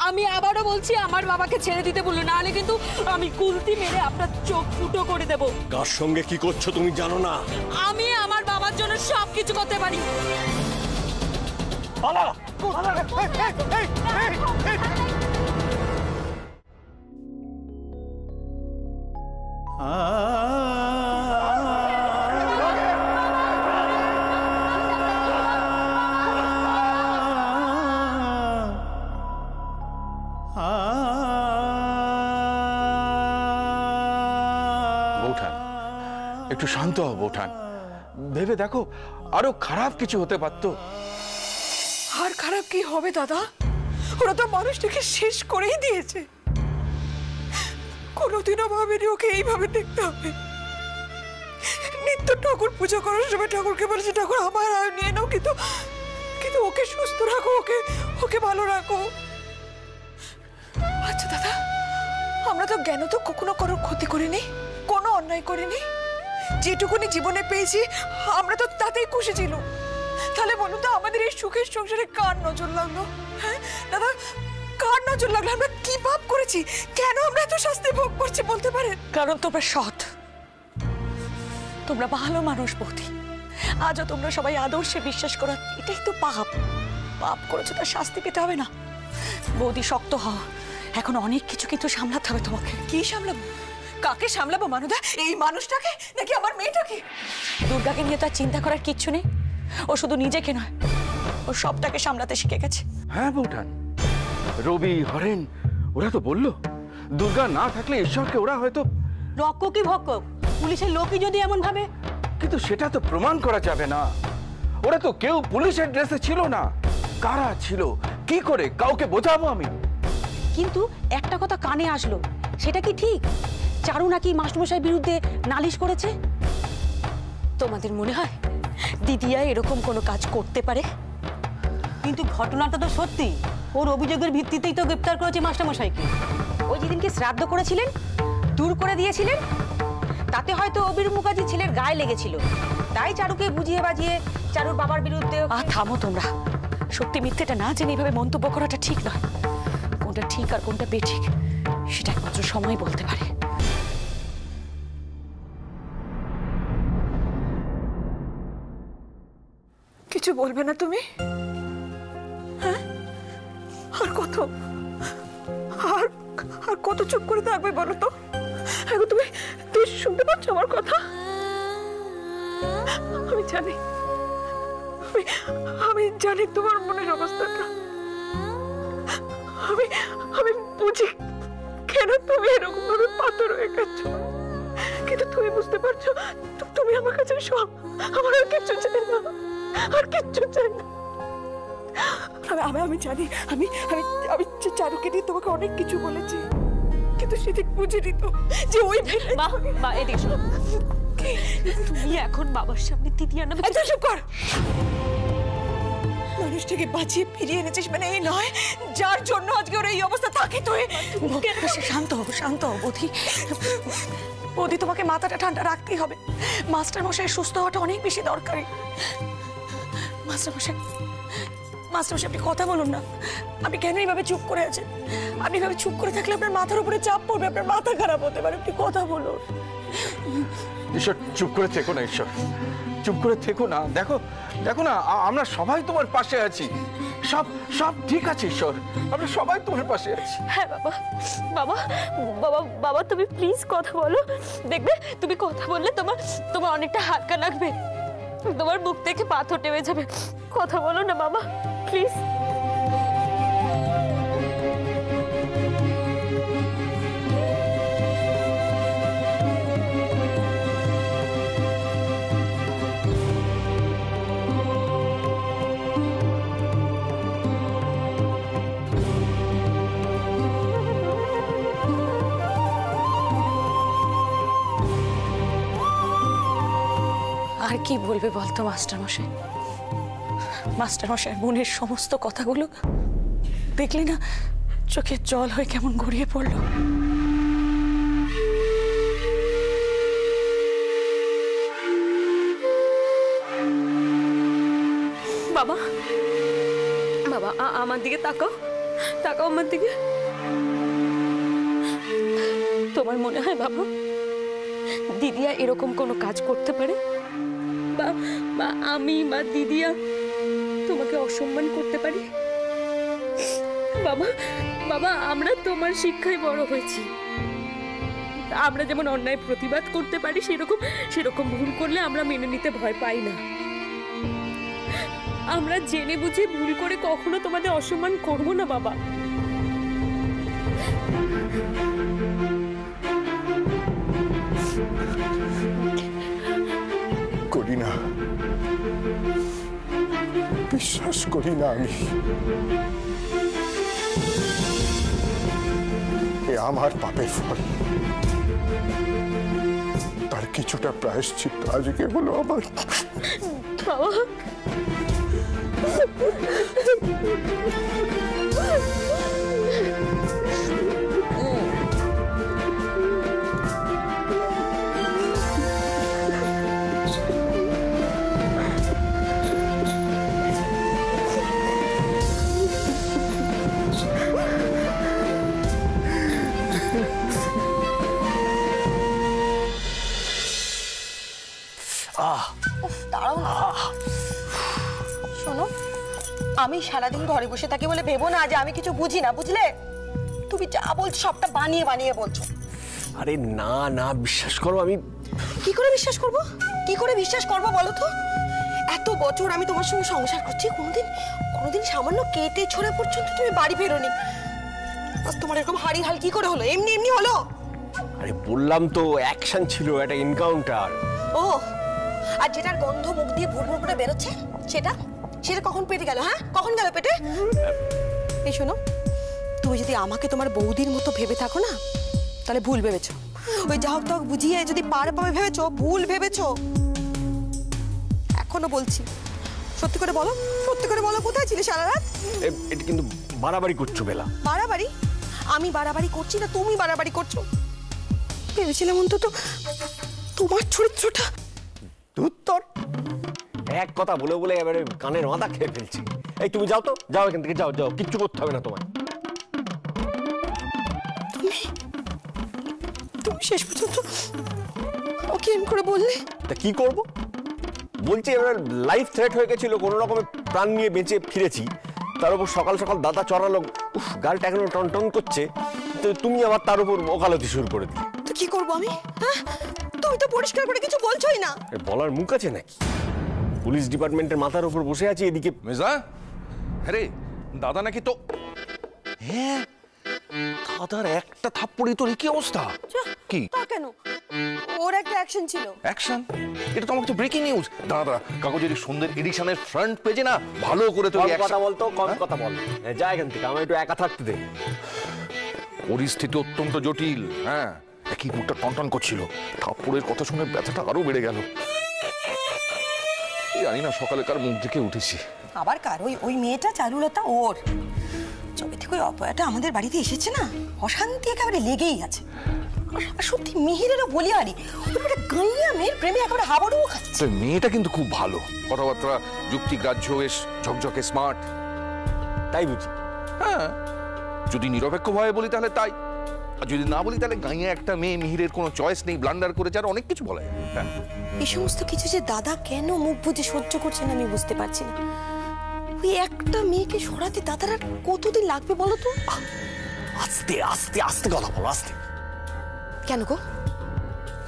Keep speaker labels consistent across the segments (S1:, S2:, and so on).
S1: আমি আবারও বলছি আমার বাবাকে ছেড়ে দিতে বলুন, নাহলে কিন্তু আমি কুলতি মেরে আপনার চোখ ফুটো করে দেব।
S2: কার সঙ্গে কি করছো তুমি জানো না?
S1: আমি আমার বাবার জন্য সবকিছু করতে পারি।
S3: বৌঠান, একটু শান্ত হও বৌঠান। ভেবে দেখো, আরো খারাপ কিছু হতে পারতো।
S4: আর খারাপ কি হবে দাদা? ওরা তো মানুষটাকে শেষ করেই দিয়েছে। কোনোদিনও ভাবিনি ওকে এইভাবে দেখতে হবে। নিত্য ঠাকুর পূজা করার সময় ঠাকুরকে বলেছে, ঠাকুর আমার আর নিয়ে নাও, কিন্তু কিন্তু ওকে সুস্থ রাখো, ওকে ভালো রাখো। আচ্ছা দাদা, আমরা তো জ্ঞান তো কখনো কারোর ক্ষতি করিনি, কোনো অন্যায় করিনি। যেটুকুনি জীবনে পেয়েছি আমরা তো তাতেই খুশি ছিল। তাহলে বলুন তো, আমাদের এই সুখের সংসারে কার নজর লাগলো? হ্যাঁ দাদা, কার নজর লাগলো? আমরা কি পাপ করেছি? কেন আমরা এত শাস্তি ভোগ করছি বলতে পারেন?
S1: কারণ তোমরা সৎ, তোমরা ভালো মানুষ বৌদি। আজও তোমরা সবাই আদর্শে বিশ্বাস করো, এটাই তো পাপ। পাপ করেছো তার শাস্তি পেতে হবে না। বৌদি শক্ত হও, এখন অনেক কিছু কিন্তু সামলাতে হবে তোমাকে।
S4: কি সামলাবো? কাকে সামলাবো মানুদা? এই মানুষটাকে নাকি আমার মেয়েটাকে?
S1: দুর্গাকে নিয়ে তো আর চিন্তা করার কিচ্ছু নেই। ও শুধু নিজেকে নয়, ও সবটাকে সামলাতে শিখে গেছে।
S3: হ্যাঁ বৌঠান, রবি, হরেন ওরা তো বললো দুর্গা না থাকলে ঈশ্বরকে ওরা হয়তো
S1: রক্ক কি ভক্ক, পুলিশের লোকই যদি এমন ভাবে।
S3: কিন্তু সেটা তো প্রমাণ করা যাবে না। ওরা তো কেউ পুলিশের ড্রেসে ছিল না। কারা ছিল, কি করে কাউকে বোঝাবো আমি?
S5: কিন্তু একটা কথা কানে আসলো, সেটা কি ঠিক? চারু নাকি মাস্টারমশাইয়ের বিরুদ্ধে নালিশ করেছে।
S1: তোমাদের মনে হয় দিদিয়া এরকম কোনো কাজ করতে পারে?
S5: কিন্তু ঘটনাটা তো সত্যি। ওর অভিযোগের ভিত্তিতেই তো গ্রেপ্তার করেছে মাস্টারমশাইকে। ওই যেদিনকে শ্রাদ্ধ করেছিলেন, দূর করে দিয়েছিলেন, তাতে হয়তো অবির মুখার্জি ছেলের গায়ে লেগেছিল। তাই চারুকে বুঝিয়ে বাজিয়ে চারুর বাবার বিরুদ্ধে।
S1: থামো তোমরা, সত্যি মিথ্যেটা না জেনে এইভাবে মন্তব্য করাটা ঠিক নয়। কোনটা ঠিক আর কোনটা বেঠিক সেটা একমাত্র সময় বলতে পারে।
S4: কিছু বলবে না তুমি? হ্যাঁ, আর কত আর আর কত চুপ করে থাকবে বলো তো? এখন তুমি শুনতে পাচ্ছ আমার কথা? আমি জানি, আমি জানি তোমার মনের অবস্থাটা। আমি বুঝি কেন তুমি এরকম ভাবে পাথর হয়ে গেছো। কিন্তু তুমি বুঝতে পারছো, তুমি আমার কাছে সব। আমার আর কিচ্ছু চাই না, আর কিচ্ছু চাই না। আমি জানি, আমি চারুকে নিয়ে তোমাকে অনেক কিছু বলেছি, কিন্তু সেদিক বুঝিনি তো যে ওই
S1: মা এদিকে শোনো। তুমি এখন বাবার সামনে দিদিয়ার নামে।
S4: চুপ কর। মানুষটাকে বাঁচিয়ে ফিরিয়ে এনেছিস মানে এই নয় যার জন্য আজকে ওর এই অবস্থা। থাকে তো
S1: শান্ত হবো, শান্ত হবো বৌদি। বৌদি, তোমাকে মাথাটা ঠান্ডা রাখতেই হবে। মাস্টারমশাই সুস্থ হওয়াটা অনেক বেশি দরকারি। মাস্টারমশাই, আপনি কথা বলুন না। আপনি কেন এইভাবে চুপ করে আছেন? আপনি এভাবে চুপ করে থাকলে আপনার মাথার উপরে চাপ পড়বে, আপনার মাথা খারাপ হতে পারে। আপনি কথা বলুন।
S3: ঈশ্বর, চুপ করে থেকো না। ঈশ্বর, চুপ করে থেকো না। দেখো না, আমরা সবাই তোমার পাশে আছি। সব সব ঠিক আছে ঈশ্বর, আমরা সবাই তোমার পাশে আছি।
S1: হ্যাঁ বাবা, বাবা বাবা বাবা তুমি প্লিজ কথা বলো। দেখবে তুমি কথা বললে তোমার অনেকটা হালকা লাগবে, তোমার বুক থেকে পাথর নেমে যাবে। কথা বলো না বাবা, প্লিজ। আর কি বলবে বলতো মাস্টারমশাই? মাস্টারমশাই মনের সমস্ত কথাগুলো দেখলি না, চোখের জল হয়ে কেমন গড়িয়ে পড়লো। বাবা, বাবা আমার দিকে তাকাও। তাকাও আমার দিকে। তোমার মনে হয় বাবা দিদিয়া এরকম কোনো কাজ করতে পারে, বা আমি বা দিদিয়া তোমাকে অসম্মান করতে পারি? বাবা বাবা আমরা তোমার শিক্ষায় বড় হয়েছি। আমরা যেমন অন্যায় প্রতিবাদ করতে পারি, সেরকম ভুল করলে আমরা মেনে নিতে ভয় পাই না। আমরা জেনে বুঝে ভুল করে কখনো তোমাদের অসম্মান করব না বাবা।
S2: করি না, বিশ্বাস করি না আমি। এ আমার পাপের ফল, তার কিছুটা প্রায়শ্চিত্ত আজকে হলো আমার।
S1: বাবা
S5: দাঁড়াও না। শোনো, আমি সারাদিন ঘরে বসে থাকি বলে ভেবো না যে আমি কিছু বুঝি না, বুঝলে? তুমি যা বলছো সবটা বানিয়ে বানিয়ে বলছো।
S2: আরে না না, বিশ্বাস করো, আমি
S5: কি করে বিশ্বাস করব? কি করে বিশ্বাস করবো বলো তো? এত বছর আমি তোমার সঙ্গে সংসার করছি, কোনোদিন সামান্য কেটে ছোড়া পর্যন্ত তুমি বাড়ি ফেরোনি। আজ তোমার এরকম হাড়ি হাল কি করে হলো? এমনি এমনি হলো?
S2: আরে বললাম তো, অ্যাকশন ছিল, একটা এনকাউন্টার।
S5: ও, আর যেটার গন্ধ মুখ দিয়ে ভুর ভুর করে বেরোচ্ছে সেটা কখন পেটে গেল? হ্যাঁ, কখন গেল পেটে? এই শোনো, তুমি যদি আমাকে তোমার বৌদির মতো ভেবে থাকো না, তাহলে ভুল ভেবেছো। ওই যা হোক তক বুঝিয়ে যদি পার পাবে ভেবেছো, ভুল ভেবেছো। এখনো বলছি, সত্যি করে বলো কোথায় ছিলে সারা রাত?
S2: এটা কিন্তু বাড়াবাড়ি করছো বেলা।
S5: বাড়াবাড়ি? আমি বাড়াবাড়ি করছি না তুমি বাড়াবাড়ি করছো? ভেবেছিলাম অন্তত তোমার চরিত্রটা।
S2: উত্তর এক কথা বলে বলে এবারে কানের মাথা খেয়ে ফেলছি। এই তুমি যাও তো, যাও এখান থেকে, যাও যাও, কিচ্ছু করতে হবে না তোমার।
S5: তুমি শেষ পর্যন্ত ওকে এম করে বললে?
S2: তা কি করব? বলছি এবার লাইফ থ্রেট হয়ে গেছিল, কোনো রকমের প্রাণ নিয়ে বেঁচে ফিরেছি, তার উপর সকাল সকাল দাদা চড়ালো, গালটা এখনো টন টন করছে, তো তুমি আবার তার উপর ওকালতি শুরু করে দিলে।
S5: তো কি করবো আমি? হ্যাঁ, তুমি তো পরিষ্কার করে কিছু বলছোই না।
S2: বলার মুখ আছে নাকি? পুলিশ ডিপার্টমেন্টের মাথার উপর বসে আছি, এদিকে
S3: মেজা, আরে দাদা নাকি তো, হ্যাঁ দাদার একটা থাপ্পড়ি তোর কি অবস্থা? কি
S5: তা কেন? ওর একটা অ্যাকশন ছিল।
S3: অ্যাকশন? এটা তো আমার কাছে ব্রেকিং নিউজ। দাদা কাগজের সুন্দর এডিশনের ফ্রন্ট পেজে না ভালো করে তো
S2: কথা বলতো, কম কথা বল, যা এখান থেকে, আমার একটু একা থাকতে দে।
S3: পরিস্থিতি অত্যন্ত জটিল। হ্যাঁ, একই বুকটা টনটন করছিল, থাপ্পড়ের কথা শুনে ব্যথাটা আরো বেড়ে গেল। জানি না সকালে কার মুখ দেখে উঠেছি।
S5: আবার কার? ওই মেয়েটা চারুলতা, ওর যবে থেকে ওই অপয়াটা আমাদের বাড়িতে এসেছে না, অশান্তি একেবারে লেগেই আছে। আর সত্যি মিহিরেরও বলিয়ারি, ওটা গাইয়া মেয়ের প্রেমে একেবারে হাবুডুবু খাচ্ছে।
S3: মেয়েটা কিন্তু খুব ভালো, কথাবার্তা যুক্তিগ্রাহ্য, বেশ ঝকঝকে স্মার্ট।
S2: তাই বুঝি?
S3: হ্যাঁ, যদি নিরপেক্ষভাবে বলি তাহলে তাই, আর যদি না বলি তাহলে গাইয়া একটা মেয়ে, মিহিরের কোনো চয়েস নেই, ব্লান্ডার করেছে, আর অনেক কিছু বলা যায়। হ্যাঁ,
S5: এই সমস্ত কিছু যে দাদা কেন মুখ বুজে সহ্য করছেন আমি বুঝতে পারছি না। ওই একটা মেয়েকে সরাতে দাদার আর কতদিন লাগবে বলো তো?
S2: আস্তে আস্তে আস্তে কথা বলো, আস্তে।
S5: কেন গো?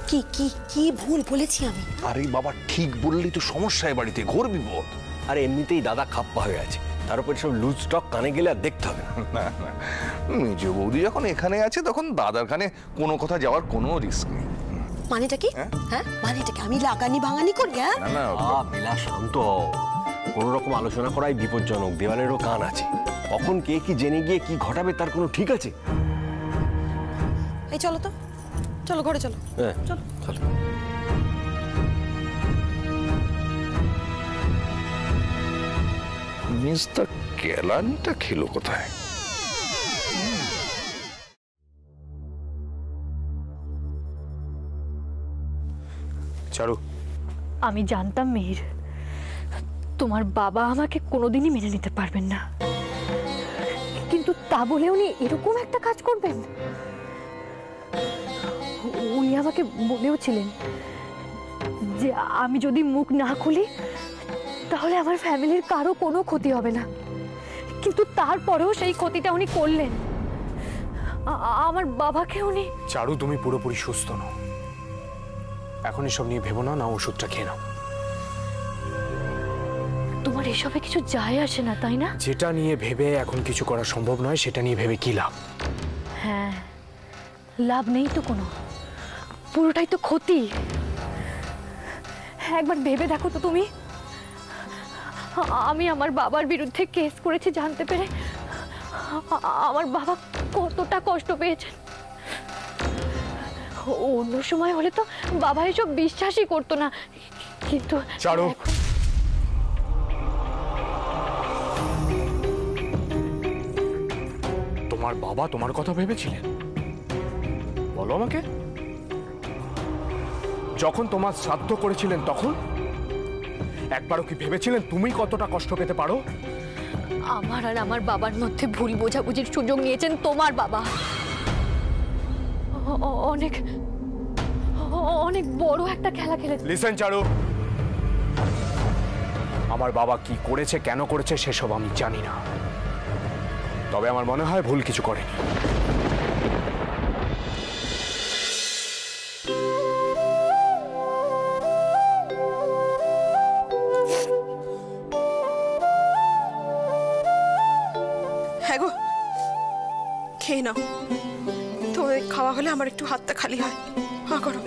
S5: কি কি কি ভুল বলেছি আমি?
S3: আরে বাবা, ঠিক বললেই তো সমস্যা, বাড়িতে ঘোর বিপদ।
S2: আরে এমনিতেই দাদা খাপ্পা হয়ে আছে, তার উপর সব লুজ স্টক কানে গেলে আর দেখতে হবে না।
S3: না, মেজ বৌদি যখন এখানে আছে তখন দাদার কানে কোনো কথা যাওয়ার কোনো রিস্ক নেই।
S5: মানেটা কি? হ্যাঁ, মানেটা কি? আমি লাগানি ভাঙানি করি? হ্যাঁ
S3: না না,
S2: বেলা শান্ত হও, কোনো রকম আলোচনা করাই বিপজ্জনক, দেওয়ালেরও কান আছে, কখন কে কি জেনে গিয়ে কি ঘটাবে তার কোনো ঠিক আছে?
S5: এই চলো তো, চলো ঘরে চলো।
S2: হ্যাঁ
S5: চলো
S2: চলো।
S3: মেজটা কেলানিটা খেলো কোথায়? চারু,
S1: আমি জানতাম মিহির, তোমার বাবা আমাকে কোনোদিনই মেনে নিতে পারবেন না, কিন্তু তা বলে উনি এরকম একটা কাজ করবেন? উনি আমাকে বলেও ছিলেন যে আমি যদি মুখ না খুলি তাহলে আমার ফ্যামিলির কারো কোনো ক্ষতি হবে না, কিন্তু তারপরেও সেই ক্ষতিটা উনি করলেন। আমার বাবাকে উনি।
S6: চারু, তুমি পুরোপুরি সুস্থ নও, এখন এসব নিয়ে ভেবো না, না ওষুধটা খেয়ে নাও।
S1: তোমার এসবে কিছু যায় আসে না, তাই না?
S6: যেটা নিয়ে ভেবে এখন কিছু করা সম্ভব নয় সেটা নিয়ে ভেবে কি লাভ?
S1: হ্যাঁ, লাভ নেই তো কোনো, পুরোটাই তো ক্ষতি। একবার ভেবে দেখো তো তুমি, আমি আমার বাবার বিরুদ্ধে কেস করেছি জানতে পেরে আমার বাবা কতটা কষ্ট পেয়েছেন। অন্য সময় হলে তো বাবা এসব বিশ্বাসই করতো না, কিন্তু
S6: চারু, তোমার বাবা তোমার কথা ভেবেছিলেন? বলো আমাকে। যখন তোমার শ্রাদ্ধ করেছিলেন তখন একবারও কি ভেবেছিলেন তুমি কতটা কষ্ট পেতে পারো?
S1: আমার আর আমার বাবার মধ্যে ভুল বোঝাবুঝির সুযোগ নিয়েছেন তোমার বাবা। অনেক অনেক বড় একটা খেলা খেলেছে।
S6: লিসেন চারু, আমার বাবা কি করেছে কেন করেছে সেসব আমি জানি না, তবে আমার মনে হয় ভুল কিছু করেনি।
S4: হ্যাঁ গো, খেয়ে নাও, তো খাওয়া হলে আমার একটু হাতটা খালি হয়। হ্যাঁ করো।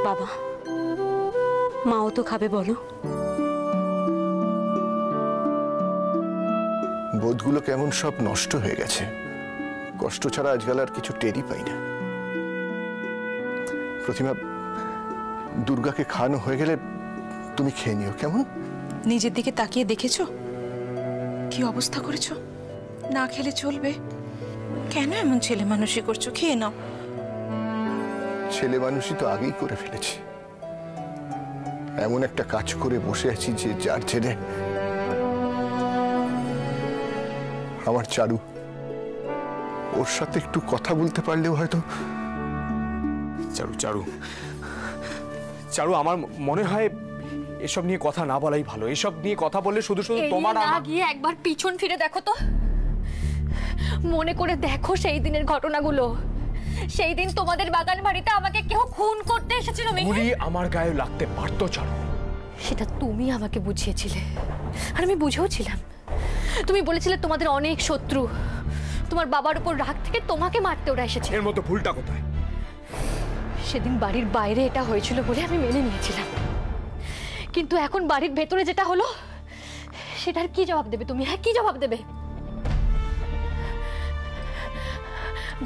S5: বাবা, মাও তো খাবে, বলো।
S7: বোধগুলো কেমন সব নষ্ট হয়ে গেছে, কষ্ট ছাড়া আজকাল আর কিছু টেরই পাই না। প্রতিমা, দুর্গাকে খাওয়ানো হয়ে গেলে তুমি খেয়ে নিও, কেমন?
S4: নিজের দিকে তাকিয়ে দেখেছো কি অবস্থা করেছো? না খেলে চলবে? কেন এমন ছেলে মানুষই করছো? খেয়ে নাও।
S7: ছেলে মানুষই তো আগেই করে ফেলেছি, এমন একটা কাজ করে বসে আছি যে যার ছেড়ে আমার চারু, ওর সাথে একটু কথা বলতে পারলেও হয়তো।
S6: চারু চারু চারু, আমার মনে হয় এসব নিয়ে কথা না বলাই ভালো। এসব নিয়ে কথা বললে শুধু শুধু তোমার
S1: না গিয়ে একবার পিছন ফিরে দেখো তো, মনে করে দেখো সেই দিনের ঘটনাগুলো। সেই দিন তোমাদের বাগান বাড়িতে আমাকে কেউ খুন করতে এসেছিল।
S6: গুলি আমার গায়ে লাগতে পারতো চারু।
S1: সেটা তুমি আমাকে বুঝিয়েছিলে, আর আমি বুঝেও ছিলাম। তুমি বলেছিলে তোমাদের অনেক শত্রু, তোমার বাবার উপর রাগ থেকে তোমাকে মারতে ওরা এসেছে।
S6: এর মধ্যে ভুলটা কোথায়?
S1: সেদিন বাড়ির বাইরে এটা হয়েছিল বলে আমি মেনে নিয়েছিলাম, কিন্তু এখন বাড়ির ভেতরে যেটা হলো সেটার কি জবাব দেবে তুমি? হ্যাঁ, কি জবাব দেবে?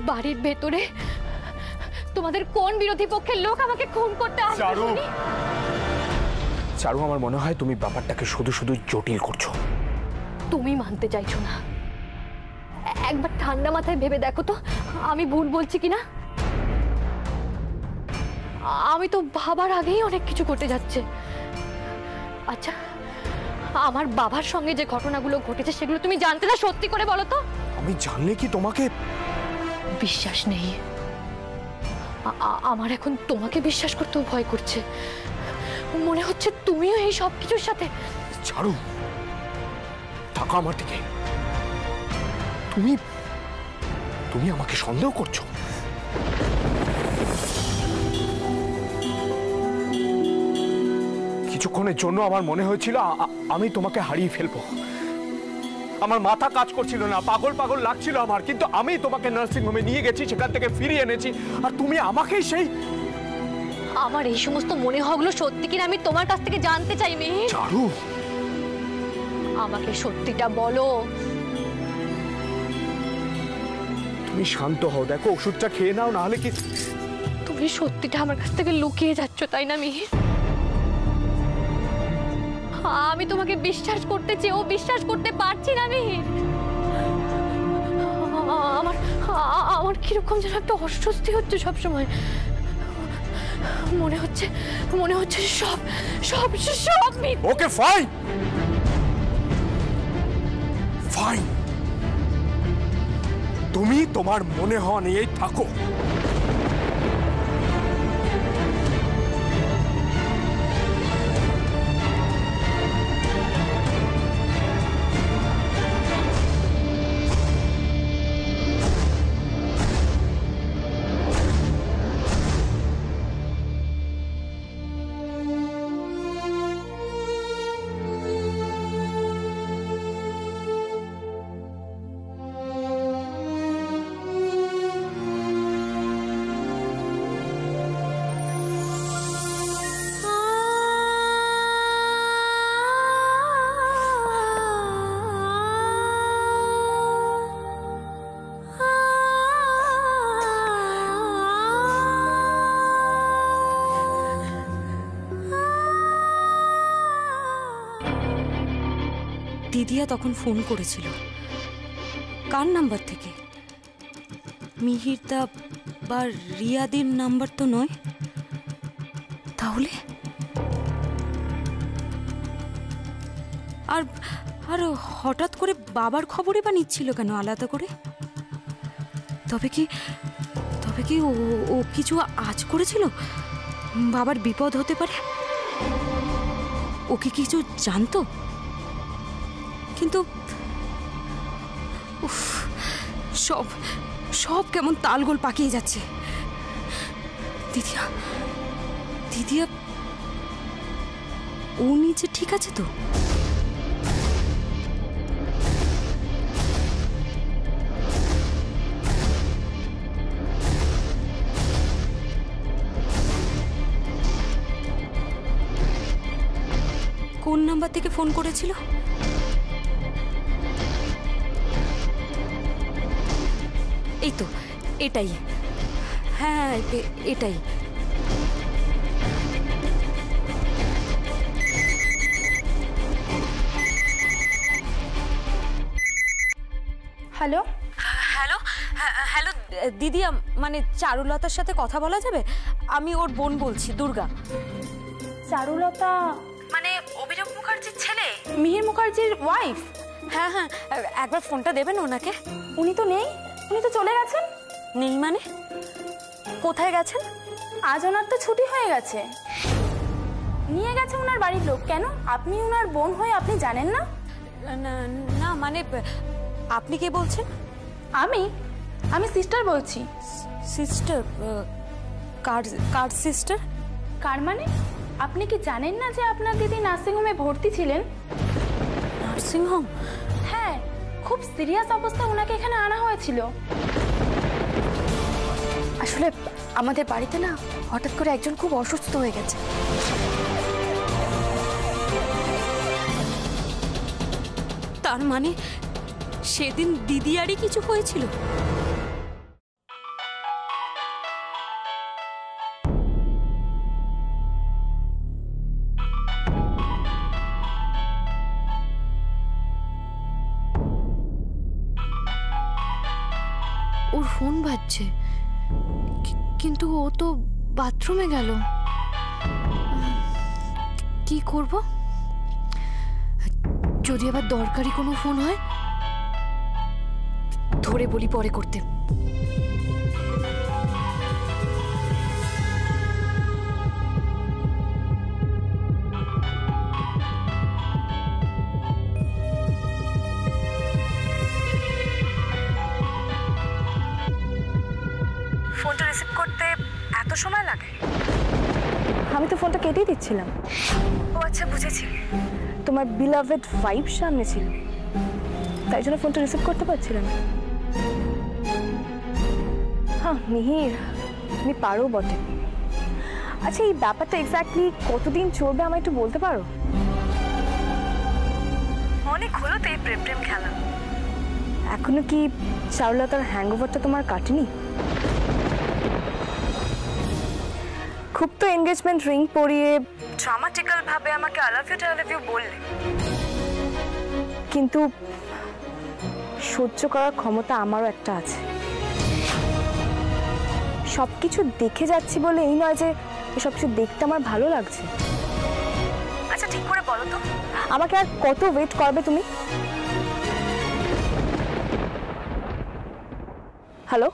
S1: বাড়ির ভেতরে তোমাদের কোন বিরোধী পক্ষের লোক আমাকে খুন করতে আসবে?
S6: চারু, চারু, আমার মনে হয় তুমি ব্যাপারটাকে শুধু শুধু জটিল করছো।
S1: তুমি মানতে চাইছো না। একবার ঠান্ডা মাথায় ভেবে দেখো তো আমি ভুল বলছি কিনা। আমি তো ভাবার আগেই অনেক কিছু ঘটে যাচ্ছে। আচ্ছা, আমার বাবার সঙ্গে যে ঘটনাগুলো ঘটেছে সেগুলো তুমি জানতে না? সত্যি করে বলো তো।
S6: আমি জানলে কি তোমাকে
S1: বিশ্বাস নেই? আমার এখন তোমাকে বিশ্বাস করতেও ভয় করছে। মনে হচ্ছে তুমিও এই সব কিছুর সাথে।
S6: চারু, থাকো আমার দিকে। তুমি তুমি আমাকে সন্দেহ করছো? কিছুক্ষণের জন্য আমার মনে হয়েছিল আমি তোমাকে হারিয়ে ফেলবো। আমার মাথা কাজ করছিল না, পাগল পাগল লাগছিল আমার, কিন্তু আমি তোমাকে নার্সিং হোমে নিয়ে গেছি, সেখান থেকে ফিরিয়ে এনেছি, আর তুমি আমাকেই সেই।
S1: আমার এই সমস্ত মনে হওয়াগুলো সত্যি কিনা আমি তোমার কাছ থেকে জানতে চাই মেয়ে।
S6: চারু,
S1: আমাকে সত্যিটা বলো।
S6: তুমি শান্ত হও, দেখো ওষুধটা খেয়ে নাও, না হলে কি।
S1: তুমি সত্যিটা আমার কাছ থেকে লুকিয়ে যাচ্ছ, তাই না মেয়ে? আমি তোমাকে বিশ্বাস করতে চেয়েও বিশ্বাস করতে পারছি না মিহির। আমার কিরকম যেন একটা অস্বস্তি হচ্ছে সবসময়। মনে হচ্ছে সব সব সব
S6: ওকে ফাইন ফাইন, তুমি তোমার মনে হওয়া নিয়েই থাকো।
S1: দিদিয়া তখন ফোন করেছিল, কার নাম্বার থেকে? মিহিরদা বা রিয়াদির নাম্বার তো নয়। তাহলে আর আর হঠাৎ করে বাবার খবরই বা নিচ্ছিল কেন আলাদা করে? তবে কি ও কিছু আজ করেছিল? বাবার বিপদ হতে পারে, ও কি কিছু জানতো? কিন্তু উফ, সব কেমন তালগোল পাকিয়ে যাচ্ছে। দিদিয়া ও নিচে ঠিক আছে তো? কোন নাম্বার থেকে ফোন করেছিল? এই তো, এটাই। হ্যাঁ, এটাই।
S8: হ্যালো
S1: হ্যালো হ্যালো দিদিয়া, মানে চারুলতার সাথে কথা বলা যাবে? আমি ওর বোন বলছি, দুর্গা।
S8: চারুলতা
S1: মানে অভিনব মুখার্জির ছেলে,
S8: মিহির মুখার্জির ওয়াইফ?
S1: হ্যাঁ হ্যাঁ, একবার ফোনটা দেবেন ওনাকে।
S8: উনি তো নেই, উনি তো চলে গেছেন।
S1: নেই মানে? কোথায় গেছেন?
S8: আজ ওনার তো ছুটি হয়ে গেছে, নিয়ে গেছে ওনার বাড়ির লোক। কেন, আপনি ওনার বোন হয়ে আপনি জানেন না?
S1: না মানে আপনি কে বলছেন?
S8: আমি সিস্টার বলছি।
S1: সিস্টার? কার সিস্টার?
S8: কার মানে? আপনি কি জানেন না যে আপনার দিদি নার্সিংহোমে ভর্তি ছিলেন?
S1: নার্সিংহোম?
S8: হ্যাঁ, খুব সিরিয়াস অবস্থায় ওনাকে এখানে আনা হয়েছিল।
S1: আসলে আমাদের বাড়িতে না হঠাৎ করে একজন খুব অসুস্থ হয়ে গেছে। তার মানে সেদিন দিদিয়ারই কিছু হয়েছিল? ওর ফোন বাজছে, কিন্তু ও তো বাথরুমে গেল। কি করব? যদি আবার দরকারি কোনো ফোন হয়, ধরে বলি পরে করতে।
S8: ফোনটা রিসিভ করতে এত সময় লাগে? আমি তো ফোনটা কেটেই দিচ্ছিলাম। ও আচ্ছা, বুঝেছি, তোমার বিলাভেড ভাইব সামনে ছিল, তাই জন্য ফোনটা রিসিভ করতে পারছিলাম না। হ্যাঁ মিহির, তুমি পারো বটে। আচ্ছা, এই ব্যাপারটা এক্স্যাক্টলি কতদিন চলবে আমায় একটু বলতে পারো? অনেক হলো তো এই প্রেম প্রেম খেলা। এখনো কি চারুলতার হ্যাংওভারটা তোমার কাটেনি? খুব তো এনগেজমেন্ট রিং পরিয়ে ড্রামাটিক্যাল ভাবে আমাকে আই লাভ ইউ বললে, কিন্তু সহ্য করার ক্ষমতা আমারও একটা আছে। সবকিছু দেখে যাচ্ছি বলে এই নয় যে এসব কিছু দেখতে আমার ভালো লাগছে।
S1: আচ্ছা ঠিক করে বলো তো,
S8: আমাকে আর কত ওয়েট করবে তুমি? হ্যালো,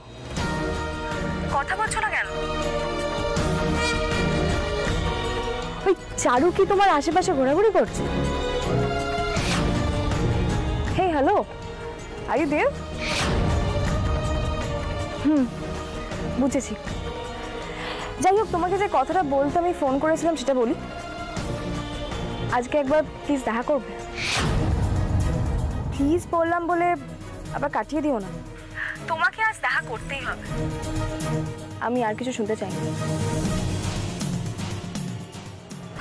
S1: কথা বলছো না কেন?
S8: ওই চারু কি তোমার আশেপাশে ঘোরাঘুরি করছে? Hey hello, are you there? বুঝেছি। যাই হোক, তোমাকে যে কথাটা বলতে আমি ফোন করেছিলাম সেটা বলি। আজকে একবার প্লিজ দেখা করবে? প্লিজ বললাম বলে আবার কাটিয়ে দিও না।
S1: তোমাকে আজ দেখা করতেই হবে।
S8: আমি আর কিছু শুনতে চাই না।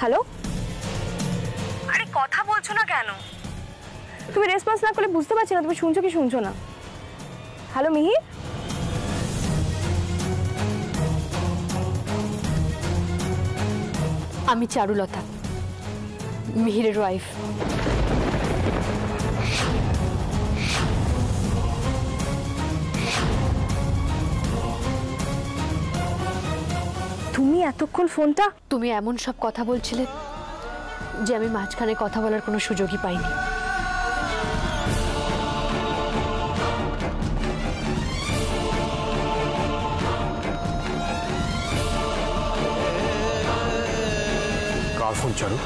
S8: হ্যালো,
S1: আরে কথা বলছো না কেন?
S8: তুমি রেসপন্স না করলে বুঝতে পারছি না তুমি শুনছো কি শুনছো না। হ্যালো মিহির,
S1: আমি চারুলতা, মিহিরের ওয়াইফ।
S8: তুমি এতক্ষণ ফোনটা?
S1: তুমি এমন সব কথা বলছিলে যে আমি মাঝখানে কথা বলার কোনো সুযোগই পাইনি।
S6: কার ফোন চারু?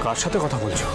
S6: কার সাথে কথা বলছো?